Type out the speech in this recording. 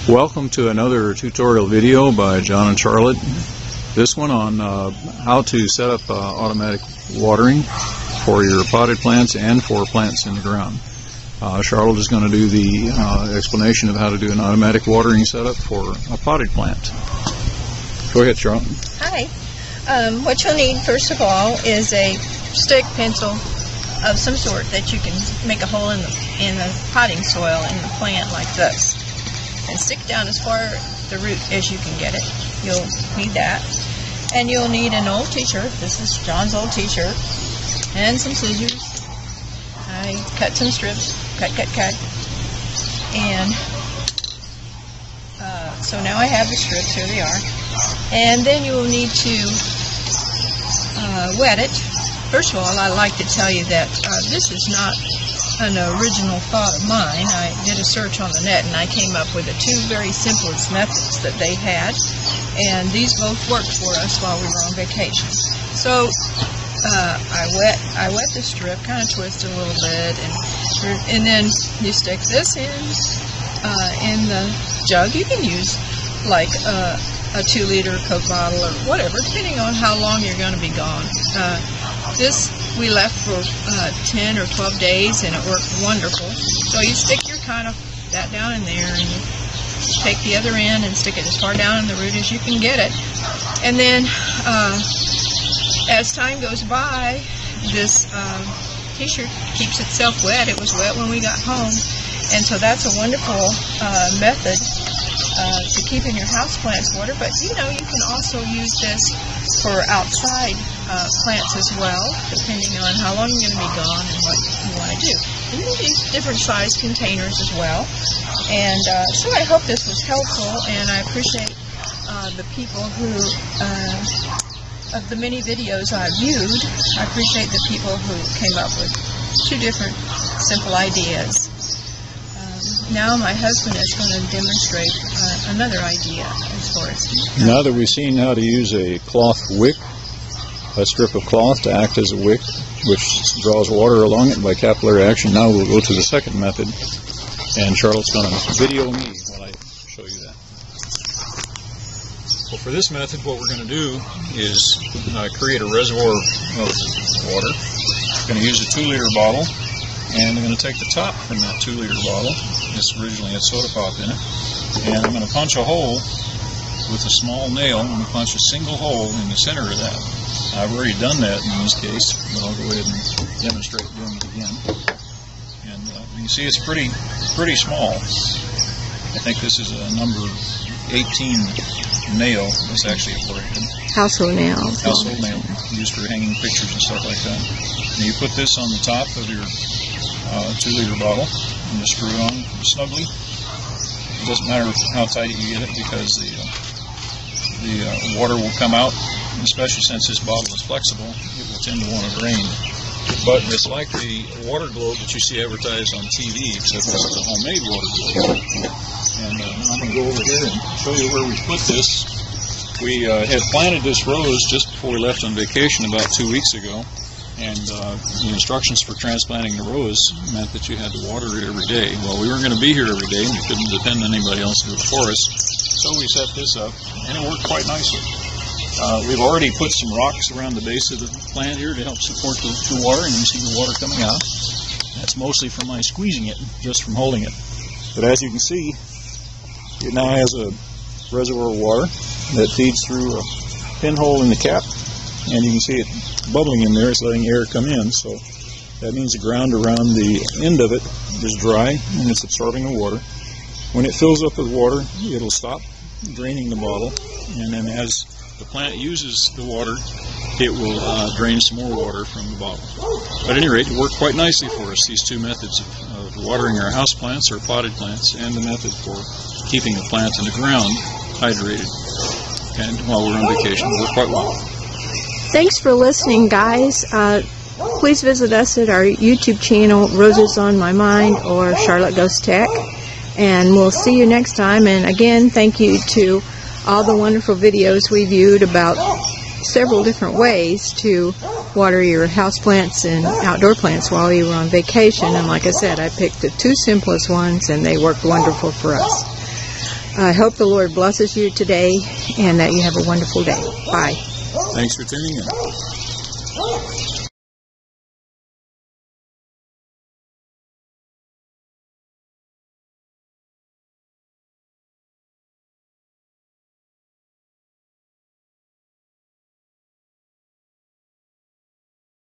Welcome to another tutorial video by John and Charlotte. This one on how to set up automatic watering for your potted plants and for plants in the ground. Charlotte is going to do the explanation of how to do an automatic watering setup for a potted plant. Go ahead, Charlotte. Hi. What you'll need first of all is a stick pencil of some sort that you can make a hole in the potting soil in the plant like this. And stick down as far the root as you can get it. You'll need that. And you'll need an old t-shirt. This is John's old t-shirt. And some scissors. I cut some strips. Cut. And so now I have the strips. Here they are. And then you will need to wet it. First of all, I'd like to tell you that this is not an original thought of mine. I did a search on the net and I came up with the two very simplest methods that they had, and these both worked for us while we were on vacation. So I wet the strip, kind of twist it a little bit, and then you stick this in the jug. You can use like a 2-liter Coke bottle or whatever, depending on how long you're going to be gone. This we left for 10 or 12 days and it worked wonderful. So you stick your that down in there, and you take the other end and stick it as far down in the root as you can get it. And then as time goes by, this t-shirt keeps itself wet. It was wet when we got home, and so that's a wonderful method to keep in your houseplants water. But you know, you can also use this for outside plants as well, depending on how long you're going to be gone and what you want to do. And you use different size containers as well. And so I hope this was helpful, and I appreciate the people who, of the many videos I viewed, I appreciate the people who came up with two different simple ideas. Now my husband is going to demonstrate another idea as far as... Now that we've seen how to use a cloth wick, a strip of cloth to act as a wick, which draws water along it by capillary action, now we'll go to the second method, and Charlotte's going to video me while I show you that. Well, for this method, what we're going to do is create a reservoir of water. I'm going to use a 2-liter bottle, and I'm going to take the top from that 2-liter bottle. This originally had soda pop in it, and I'm going to punch a hole with a small nail. I'm going to punch a single hole in the center of that. I've already done that in this case, but I'll go ahead and demonstrate doing it again. And you can see it's pretty small. I think this is a number 18 nail. It's actually a brand. Household nail. Household nail, used for hanging pictures and stuff like that. And you put this on the top of your 2-liter bottle and you screw it on snugly. It doesn't matter how tight you get it, because the water will come out, especially since this bottle is flexible. It will tend to want to drain. But it's like the water globe that you see advertised on TV, except this is a homemade water globe. And I'm going to go over here and show you where we put this. We had planted this rose just before we left on vacation about 2 weeks ago. And the instructions for transplanting the rose meant that you had to water it every day. Well, we weren't going to be here every day, and we couldn't depend on anybody else to do it for us. So we set this up, and it worked quite nicely. We've already put some rocks around the base of the plant here to help support the water, and you see the water coming out. That's mostly from my squeezing it, just from holding it. But as you can see, it now has a reservoir of water that feeds through a pinhole in the cap, and you can see it bubbling in there. It's letting air come in, so that means the ground around the end of it is dry and it's absorbing the water. When it fills up with water, it'll stop draining the bottle, and then as the plant uses the water, it will drain some more water from the bottle. But at any rate, it worked quite nicely for us, these two methods of watering our house plants or potted plants, and the method for keeping the plant in the ground hydrated. And while we're on vacation, it worked quite well. Thanks for listening, guys. Please visit us at our YouTube channel, Roses on My Mind or Charlotte Goes Tech. And we'll see you next time. And again, thank you to all the wonderful videos we viewed about several different ways to water your houseplants and outdoor plants while you were on vacation. And like I said, I picked the two simplest ones, and they worked wonderful for us. I hope the Lord blesses you today and that you have a wonderful day. Bye. Thanks for tuning in.